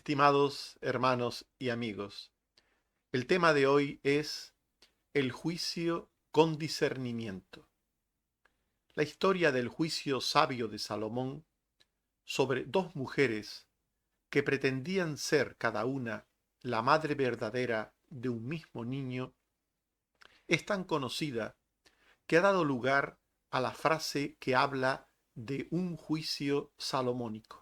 Estimados hermanos y amigos, el tema de hoy es el juicio con discernimiento. La historia del juicio sabio de Salomón sobre dos mujeres que pretendían ser cada una la madre verdadera de un mismo niño es tan conocida que ha dado lugar a la frase que habla de un juicio salomónico.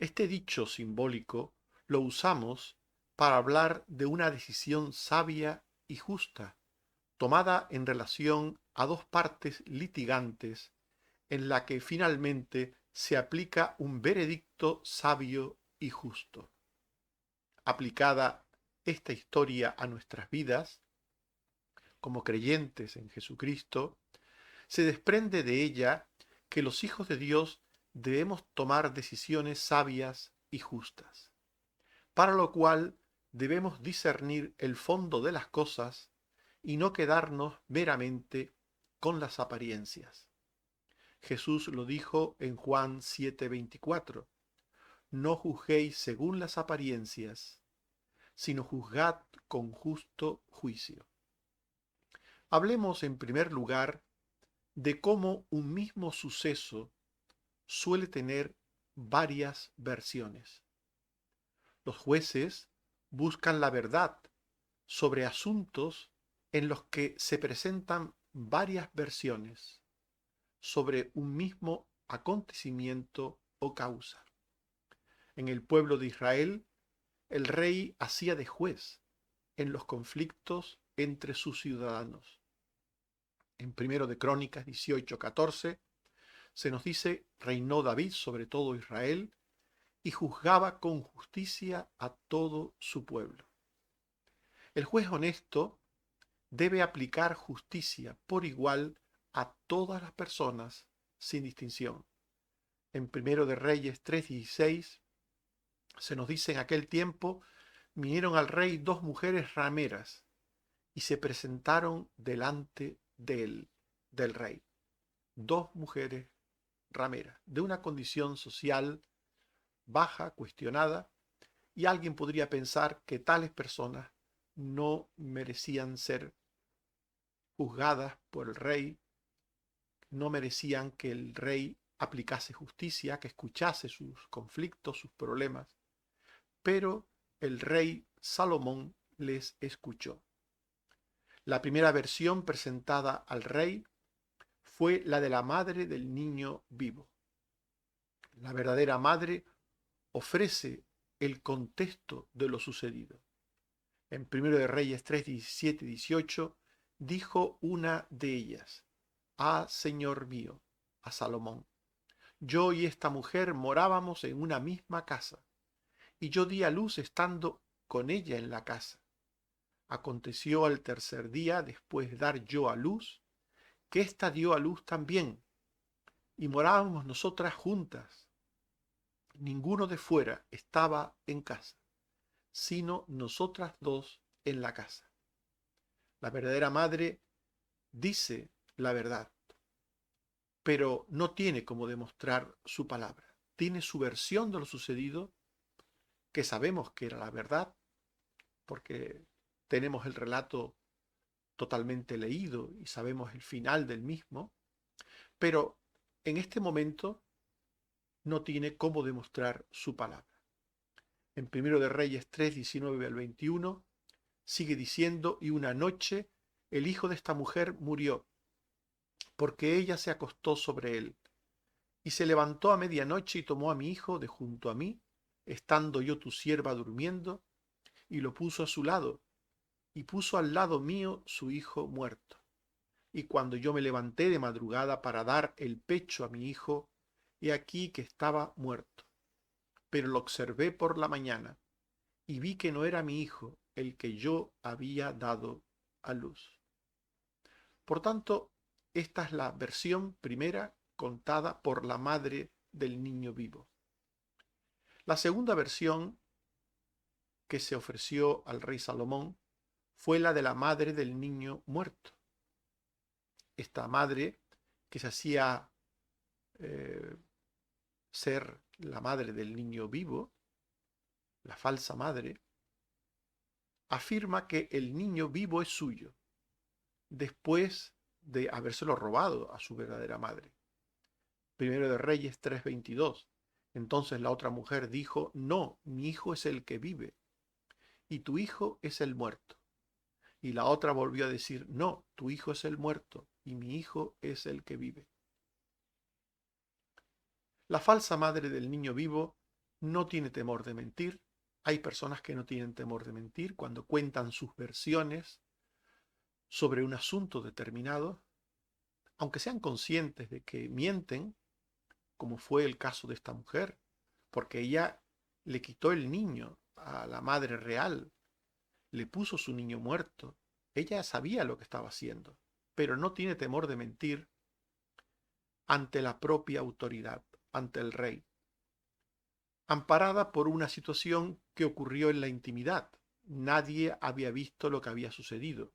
Este dicho simbólico lo usamos para hablar de una decisión sabia y justa, tomada en relación a dos partes litigantes, en la que finalmente se aplica un veredicto sabio y justo. Aplicada esta historia a nuestras vidas, como creyentes en Jesucristo, se desprende de ella que los hijos de Dios debemos tomar decisiones sabias y justas, para lo cual debemos discernir el fondo de las cosas y no quedarnos meramente con las apariencias. Jesús lo dijo en Juan 7:24, no juzguéis según las apariencias, sino juzgad con justo juicio. Hablemos en primer lugar de cómo un mismo suceso suele tener varias versiones. Los jueces buscan la verdad sobre asuntos en los que se presentan varias versiones sobre un mismo acontecimiento o causa. En el pueblo de Israel, el rey hacía de juez en los conflictos entre sus ciudadanos. En primero de Crónicas 18:14 se nos dice, reinó David sobre todo Israel y juzgaba con justicia a todo su pueblo. El juez honesto debe aplicar justicia por igual a todas las personas sin distinción. En Primero de Reyes 3:16 se nos dice en aquel tiempo vinieron al rey dos mujeres rameras y se presentaron delante de él, del rey. Dos mujeres rameras, de una condición social baja, cuestionada, y alguien podría pensar que tales personas no merecían ser juzgadas por el rey, no merecían que el rey aplicase justicia, que escuchase sus conflictos, sus problemas, pero el rey Salomón les escuchó. La primera versión presentada al rey fue la de la madre del niño vivo. La verdadera madre ofrece el contexto de lo sucedido. En Primero de Reyes 3, 17 y 18 dijo una de ellas, ah, Señor mío, a Salomón, yo y esta mujer morábamos en una misma casa, y yo di a luz estando con ella en la casa. Aconteció al tercer día, después de dar yo a luz, que ésta dio a luz también, y morábamos nosotras juntas. Ninguno de fuera estaba en casa, sino nosotras dos en la casa. La verdadera madre dice la verdad, pero no tiene cómo demostrar su palabra. Tiene su versión de lo sucedido, que sabemos que era la verdad, porque tenemos el relato totalmente leído y sabemos el final del mismo, pero en este momento no tiene cómo demostrar su palabra. En Primero de Reyes 3, 19 al 21, sigue diciendo, y una noche el hijo de esta mujer murió, porque ella se acostó sobre él. Y se levantó a medianoche y tomó a mi hijo de junto a mí, estando yo tu sierva durmiendo, y lo puso a su lado, y puso al lado mío su hijo muerto. Y cuando yo me levanté de madrugada para dar el pecho a mi hijo, he aquí que estaba muerto. Pero lo observé por la mañana, y vi que no era mi hijo el que yo había dado a luz. Por tanto, esta es la versión primera contada por la madre del niño vivo. La segunda versión que se ofreció al rey Salomón fue la de la madre del niño muerto. Esta madre que se hacía eh, ser la madre del niño vivo, la falsa madre, afirma que el niño vivo es suyo, después de habérselo robado a su verdadera madre. Primero de Reyes 3:22. Entonces la otra mujer dijo, no, mi hijo es el que vive, y tu hijo es el muerto. Y la otra volvió a decir, no, tu hijo es el muerto, y mi hijo es el que vive. La falsa madre del niño vivo no tiene temor de mentir. Hay personas que no tienen temor de mentir cuando cuentan sus versiones sobre un asunto determinado, aunque sean conscientes de que mienten, como fue el caso de esta mujer, porque ella le quitó el niño a la madre real, le puso su niño muerto. Ella sabía lo que estaba haciendo, pero no tiene temor de mentir ante la propia autoridad, ante el rey, amparada por una situación que ocurrió en la intimidad. Nadie había visto lo que había sucedido.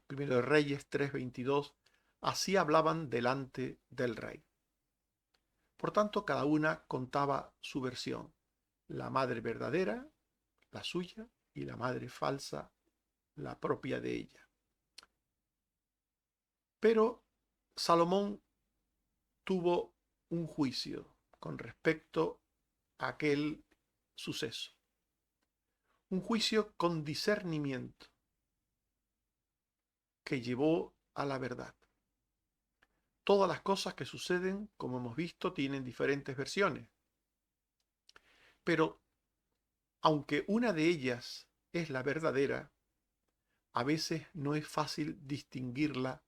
Primero de Reyes 3:22, así hablaban delante del rey. Por tanto, cada una contaba su versión, la madre verdadera, la suya, y la madre falsa, la propia de ella. Pero Salomón tuvo un juicio con respecto a aquel suceso, un juicio con discernimiento que llevó a la verdad. Todas las cosas que suceden, como hemos visto, tienen diferentes versiones, pero aunque una de ellas es la verdadera, a veces no es fácil distinguirla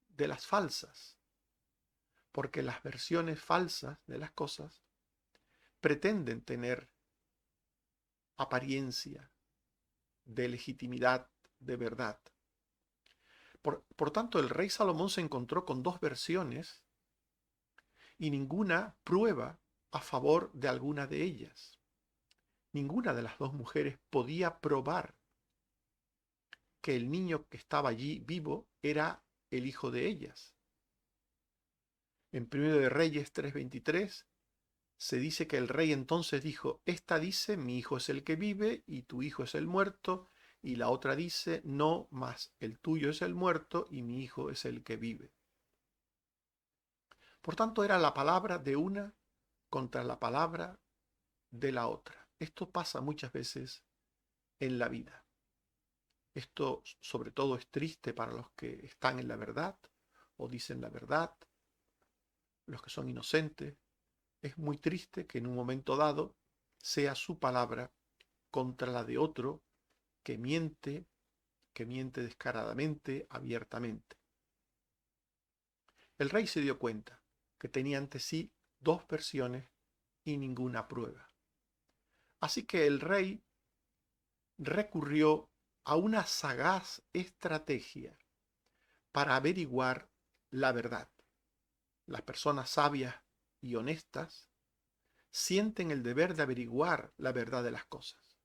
de las falsas, porque las versiones falsas de las cosas pretenden tener apariencia de legitimidad, de verdad. Por tanto, el rey Salomón se encontró con dos versiones y ninguna prueba a favor de alguna de ellas. Ninguna de las dos mujeres podía probar que el niño que estaba allí vivo era el hijo de ellas. En 1 de Reyes 3:23 se dice que el rey entonces dijo, esta dice, mi hijo es el que vive y tu hijo es el muerto, y la otra dice, no, mas el tuyo es el muerto y mi hijo es el que vive. Por tanto, era la palabra de una contra la palabra de la otra. Esto pasa muchas veces en la vida. Esto sobre todo es triste para los que están en la verdad o dicen la verdad, los que son inocentes. Es muy triste que en un momento dado sea su palabra contra la de otro que miente descaradamente, abiertamente. El rey se dio cuenta que tenía ante sí dos versiones y ninguna prueba. Así que el rey recurrió a una sagaz estrategia para averiguar la verdad. Las personas sabias y honestas sienten el deber de averiguar la verdad de las cosas.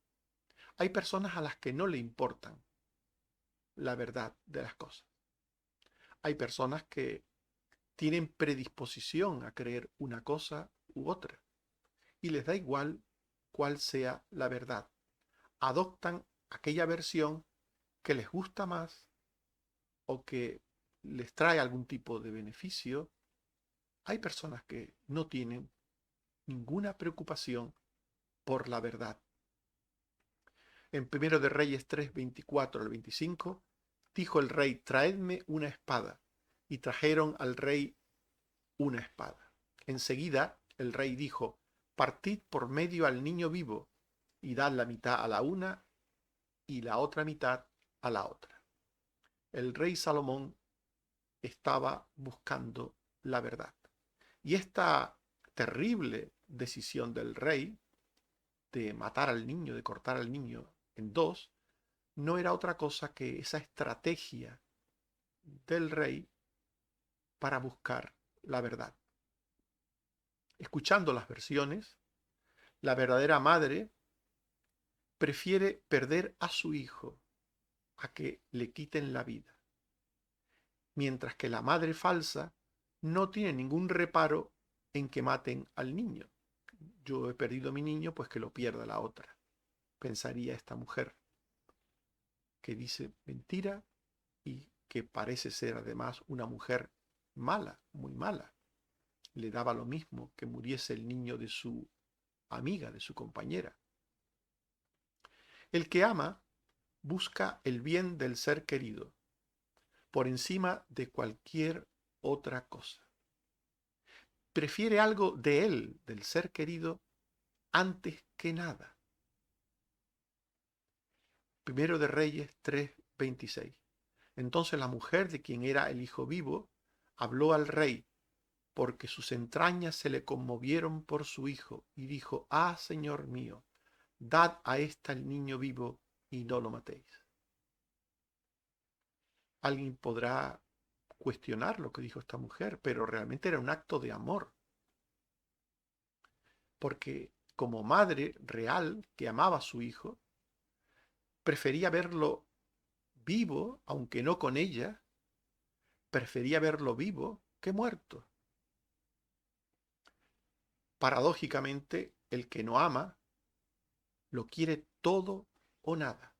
Hay personas a las que no le importan la verdad de las cosas. Hay personas que tienen predisposición a creer una cosa u otra y les da igual cuál sea la verdad. Adoptan aquella versión que les gusta más o que les trae algún tipo de beneficio. Hay personas que no tienen ninguna preocupación por la verdad. En 1 de Reyes 3:24 al 25, dijo el rey, traedme una espada. Y trajeron al rey una espada. Enseguida el rey dijo, partid por medio al niño vivo, y dad la mitad a la una y la otra mitad a la otra. El rey Salomón estaba buscando la verdad. Y esta terrible decisión del rey de matar al niño, de cortar al niño en dos, no era otra cosa que esa estrategia del rey para buscar la verdad. Escuchando las versiones, la verdadera madre prefiere perder a su hijo a que le quiten la vida, mientras que la madre falsa no tiene ningún reparo en que maten al niño. yo he perdido a mi niño, pues que lo pierda la otra, pensaría esta mujer, que dice mentira y que parece ser además una mujer mala, muy mala. Le daba lo mismo que muriese el niño de su amiga, de su compañera. El que ama busca el bien del ser querido por encima de cualquier otra cosa. Prefiere algo de él, del ser querido, antes que nada. Primero de Reyes 3:26. Entonces la mujer de quien era el hijo vivo habló al rey, porque sus entrañas se le conmovieron por su hijo, y dijo: Ah, Señor mío, dad a ésta el niño vivo y no lo matéis. Alguien podrá cuestionar lo que dijo esta mujer, pero realmente era un acto de amor, porque como madre real que amaba a su hijo, prefería verlo vivo, aunque no con ella, prefería verlo vivo que muerto. Paradójicamente, el que no ama lo quiere todo o nada,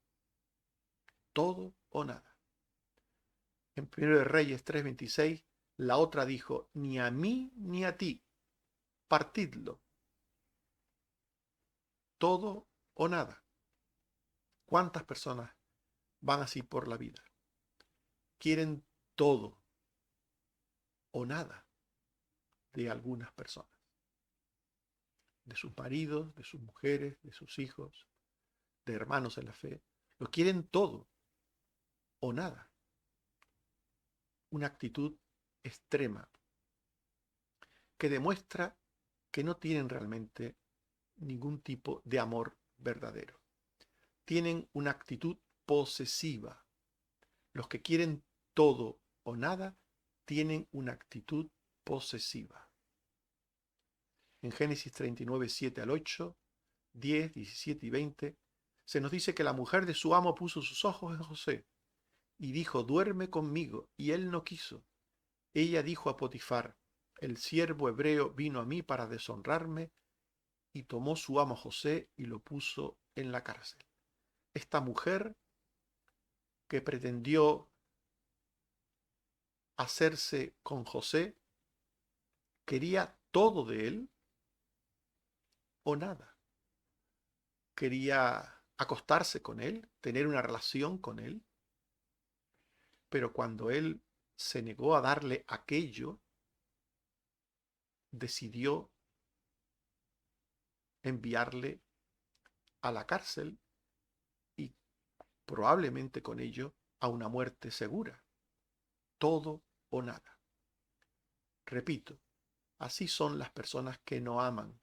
todo o nada. En 1 de Reyes 3:26, la otra dijo: ni a mí ni a ti, partidlo, todo o nada. ¿Cuántas personas van así por la vida? Quieren todo o nada de algunas personas, de sus maridos, de sus mujeres, de sus hijos, de hermanos en la fe. Lo quieren todo o nada. Una actitud extrema que demuestra que no tienen realmente ningún tipo de amor verdadero. Tienen una actitud posesiva. Los que quieren todo o nada tienen una actitud posesiva. En Génesis 39, 7 al 8, 10, 17 y 20, se nos dice que la mujer de su amo puso sus ojos en José y dijo: duerme conmigo, y él no quiso. Ella dijo a Potifar: el siervo hebreo vino a mí para deshonrarme, y tomó su amo José y lo puso en la cárcel. Esta mujer que pretendió hacerse con José quería todo de él o nada. Quería acostarse con él, tener una relación con él, pero cuando él se negó a darle aquello, decidió enviarle a la cárcel y probablemente con ello a una muerte segura. Todo o nada. Repito, así son las personas que no aman,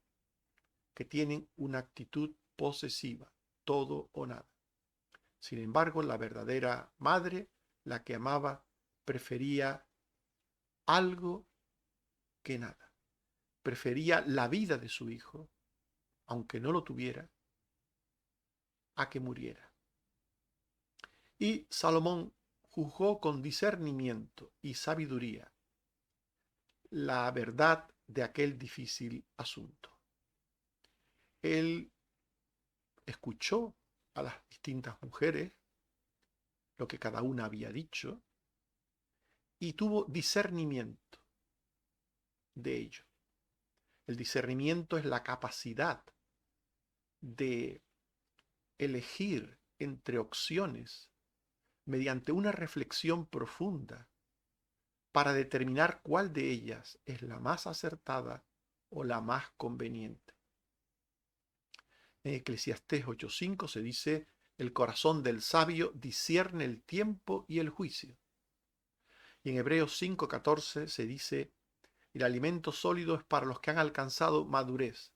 que tienen una actitud posesiva, todo o nada. Sin embargo, la verdadera madre, la que amaba, prefería algo que nada. Prefería la vida de su hijo, aunque no lo tuviera, a que muriera. Y Salomón juzgó con discernimiento y sabiduría la verdad de aquel difícil asunto. Él escuchó a las distintas mujeres lo que cada una había dicho y tuvo discernimiento de ello. El discernimiento es la capacidad de elegir entre opciones mediante una reflexión profunda para determinar cuál de ellas es la más acertada o la más conveniente. En Eclesiastés 8:5 se dice: el corazón del sabio discierne el tiempo y el juicio. Y en Hebreos 5:14 se dice: el alimento sólido es para los que han alcanzado madurez,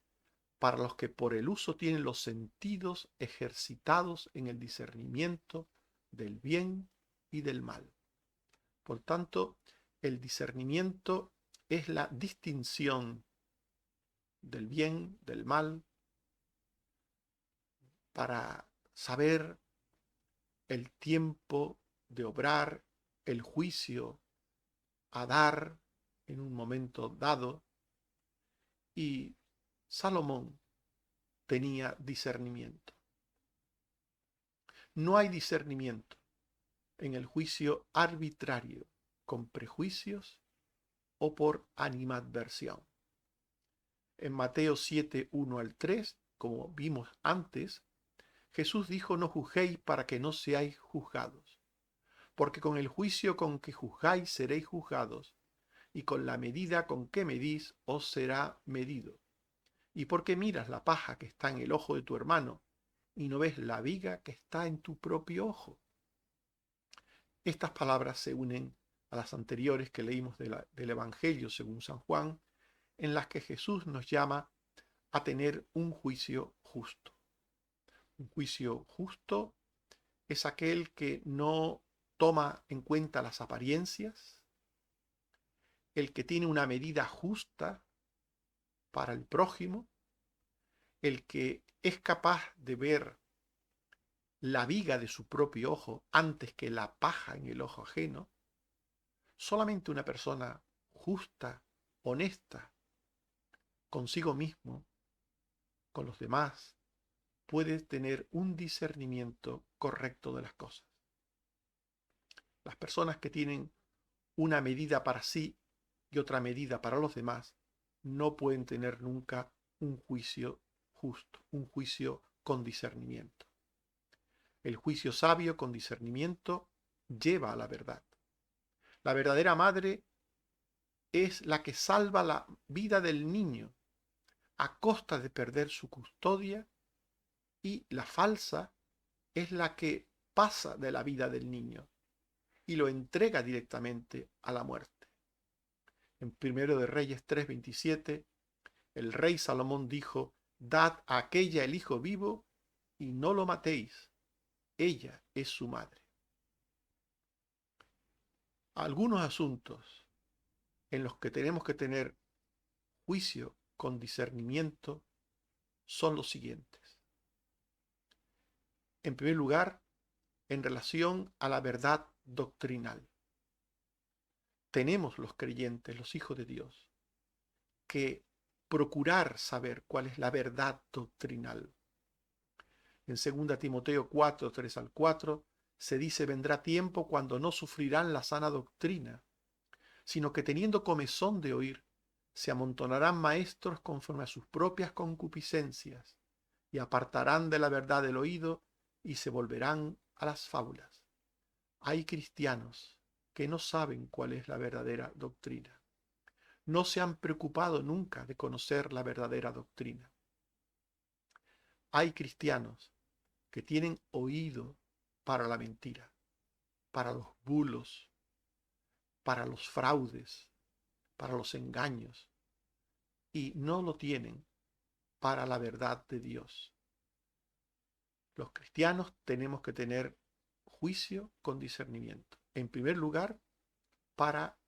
para los que por el uso tienen los sentidos ejercitados en el discernimiento del bien y del mal. Por tanto, el discernimiento es la distinción del bien, del mal, para saber el tiempo de obrar, el juicio a dar en un momento dado, y Salomón tenía discernimiento. No hay discernimiento en el juicio arbitrario, con prejuicios o por animadversión. En Mateo 7, 1 al 3, como vimos antes, Jesús dijo: no juzguéis para que no seáis juzgados, porque con el juicio con que juzgáis seréis juzgados, y con la medida con que medís os será medido. ¿Y por qué miras la paja que está en el ojo de tu hermano y no ves la viga que está en tu propio ojo? Estas palabras se unen a las anteriores que leímos del Evangelio según San Juan, en las que Jesús nos llama a tener un juicio justo. Un juicio justo es aquel que no toma en cuenta las apariencias, el que tiene una medida justa para el prójimo, el que es capaz de ver la viga de su propio ojo antes que la paja en el ojo ajeno. Solamente una persona justa, honesta, consigo mismo, con los demás, puede tener un discernimiento correcto de las cosas. Las personas que tienen una medida para sí y otra medida para los demás no pueden tener nunca un juicio justo, un juicio con discernimiento. El juicio sabio con discernimiento lleva a la verdad. La verdadera madre es la que salva la vida del niño a costa de perder su custodia, y la falsa es la que pasa de la vida del niño y lo entrega directamente a la muerte. En 1 de Reyes 3:27, el rey Salomón dijo: dad a aquella el hijo vivo y no lo matéis, ella es su madre. Algunos asuntos en los que tenemos que tener juicio con discernimiento son los siguientes. En primer lugar, en relación a la verdad doctrinal. Tenemos los creyentes, los hijos de Dios, que procurar saber cuál es la verdad doctrinal. En 2 Timoteo 4, 3 al 4, se dice: vendrá tiempo cuando no sufrirán la sana doctrina, sino que teniendo comezón de oír, se amontonarán maestros conforme a sus propias concupiscencias, y apartarán de la verdad el oído, y se volverán a las fábulas. Hay cristianos que no saben cuál es la verdadera doctrina. No se han preocupado nunca de conocer la verdadera doctrina. Hay cristianos que tienen oído para la mentira, para los bulos, para los fraudes, para los engaños, y no lo tienen para la verdad de Dios. Los cristianos tenemos que tener juicio con discernimiento. En primer lugar, para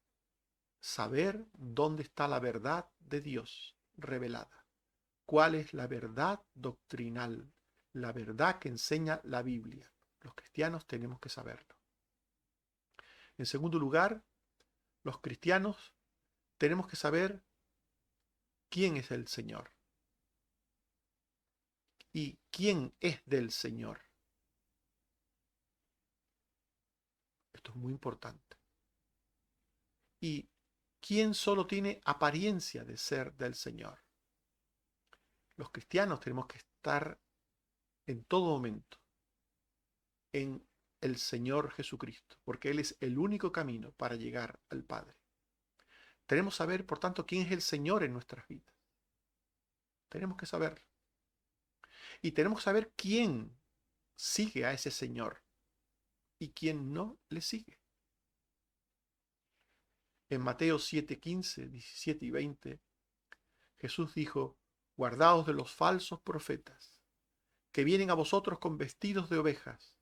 saber dónde está la verdad de Dios revelada. ¿Cuál es la verdad doctrinal? La verdad que enseña la Biblia. Los cristianos tenemos que saberlo. En segundo lugar, los cristianos tenemos que saber quién es el Señor y quién es del Señor. Esto es muy importante. Y quién solo tiene apariencia de ser del Señor. Los cristianos tenemos que estar en todo momento en el Señor Jesucristo, porque Él es el único camino para llegar al Padre. Tenemos que saber, por tanto, quién es el Señor en nuestras vidas. Tenemos que saberlo. Y tenemos que saber quién sigue a ese Señor y quién no le sigue. En Mateo 7, 15, 17 y 20, Jesús dijo: guardaos de los falsos profetas, que vienen a vosotros con vestidos de ovejas,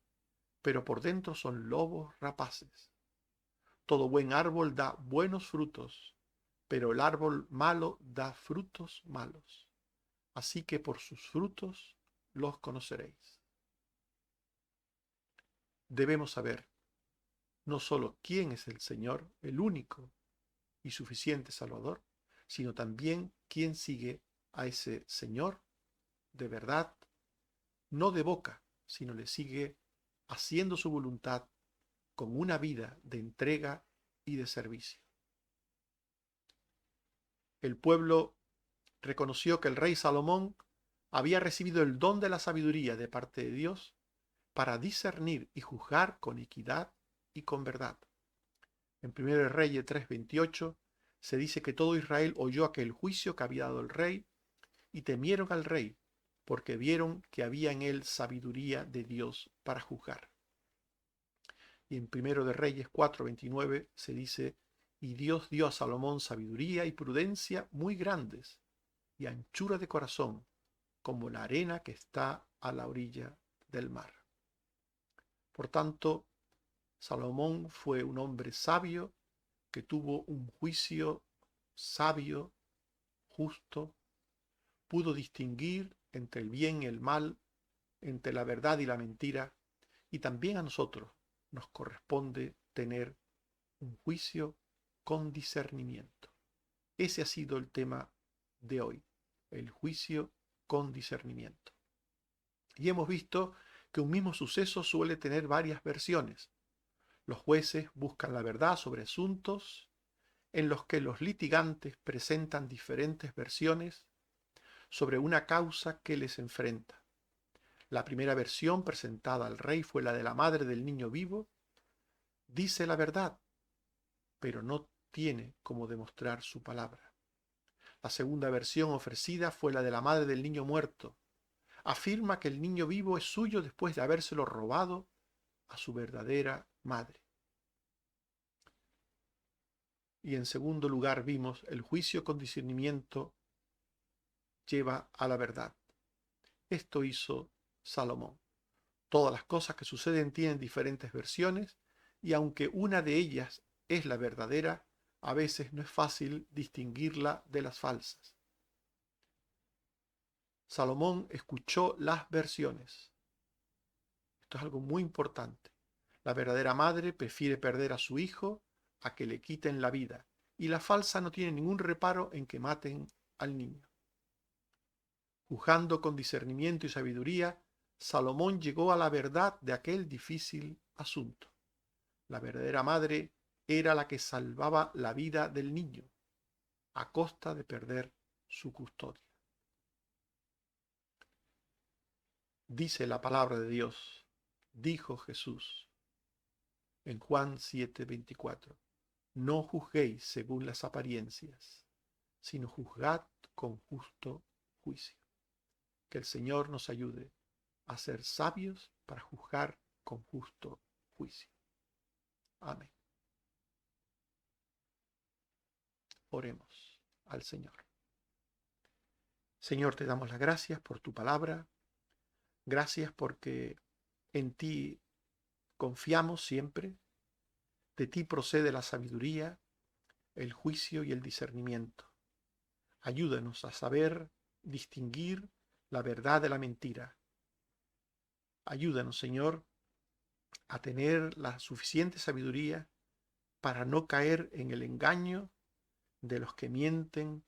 pero por dentro son lobos rapaces. Todo buen árbol da buenos frutos, pero el árbol malo da frutos malos. Así que por sus frutos los conoceréis. Debemos saber no solo quién es el Señor, el único y suficiente Salvador, sino también quién sigue a ese Señor de verdad, no de boca, sino le sigue haciendo su voluntad con una vida de entrega y de servicio. El pueblo reconoció que el rey Salomón había recibido el don de la sabiduría de parte de Dios para discernir y juzgar con equidad y con verdad. En 1 Reyes 3:28 se dice que todo Israel oyó aquel juicio que había dado el rey y temieron al rey, porque vieron que había en él sabiduría de Dios para juzgar. Y en 1 Reyes 4:29 se dice, y Dios dio a Salomón sabiduría y prudencia muy grandes, y anchura de corazón, como la arena que está a la orilla del mar. Por tanto, Salomón fue un hombre sabio que tuvo un juicio sabio, justo, pudo distinguir entre el bien y el mal, entre la verdad y la mentira, y también a nosotros nos corresponde tener un juicio con discernimiento. Ese ha sido el tema de hoy, el juicio con discernimiento. Y hemos visto que un mismo suceso suele tener varias versiones. Los jueces buscan la verdad sobre asuntos en los que los litigantes presentan diferentes versiones sobre una causa que les enfrenta. La primera versión presentada al rey fue la de la madre del niño vivo. Dice la verdad, pero no tiene cómo demostrar su palabra. La segunda versión ofrecida fue la de la madre del niño muerto. Afirma que el niño vivo es suyo después de habérselo robado a su verdadera madre. Y en segundo lugar vimos el juicio con discernimiento lleva a la verdad. Esto hizo Salomón. Todas las cosas que suceden tienen diferentes versiones y aunque una de ellas es la verdadera, a veces no es fácil distinguirla de las falsas. Salomón escuchó las versiones. Esto es algo muy importante. La verdadera madre prefiere perder a su hijo a que le quiten la vida, y la falsa no tiene ningún reparo en que maten al niño. Juzgando con discernimiento y sabiduría, Salomón llegó a la verdad de aquel difícil asunto. La verdadera madre era la que salvaba la vida del niño, a costa de perder su custodia. Dice la palabra de Dios, dijo Jesús en Juan 7:24, no juzguéis según las apariencias, sino juzgad con justo juicio. Que el Señor nos ayude a ser sabios para juzgar con justo juicio. Amén. Oremos al Señor. Señor, te damos las gracias por tu palabra. Gracias porque en ti confiamos siempre. De ti procede la sabiduría, el juicio y el discernimiento. Ayúdanos a saber distinguir la verdad de la mentira. Ayúdanos, Señor, a tener la suficiente sabiduría para no caer en el engaño de los que mienten,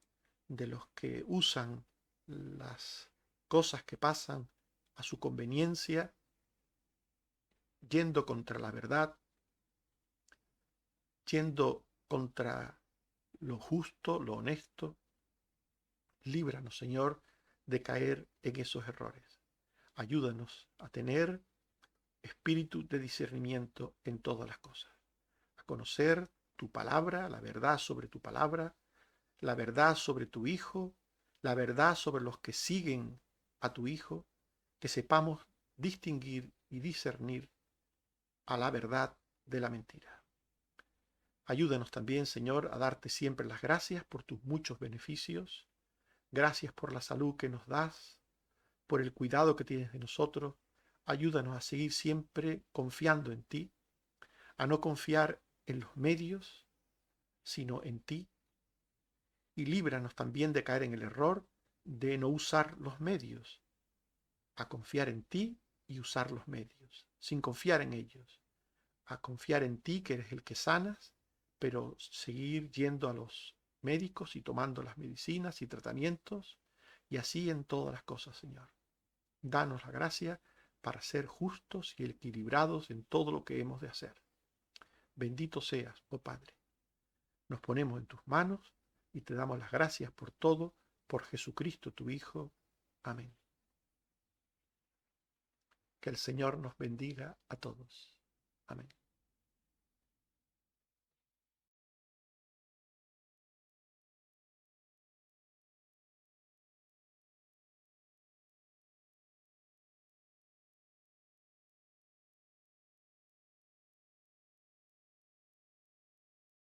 de los que usan las cosas que pasan a su conveniencia, yendo contra la verdad, yendo contra lo justo, lo honesto. Líbranos, Señor, de caer en esos errores. Ayúdanos a tener espíritu de discernimiento en todas las cosas, a conocer tu palabra, la verdad sobre tu palabra, la verdad sobre tu Hijo, la verdad sobre los que siguen a tu Hijo, que sepamos distinguir y discernir a la verdad de la mentira. Ayúdanos también, Señor, a darte siempre las gracias por tus muchos beneficios. Gracias por la salud que nos das, por el cuidado que tienes de nosotros. Ayúdanos a seguir siempre confiando en ti, a no confiar en los medios, sino en ti. Y líbranos también de caer en el error de no usar los medios, a confiar en ti y usar los medios, sin confiar en ellos, a confiar en ti que eres el que sanas, pero seguir yendo a los médicos y tomando las medicinas y tratamientos y así en todas las cosas, Señor. Danos la gracia para ser justos y equilibrados en todo lo que hemos de hacer. Bendito seas, oh Padre. Nos ponemos en tus manos y te damos las gracias por todo, por Jesucristo tu Hijo. Amén. Que el Señor nos bendiga a todos. Amén.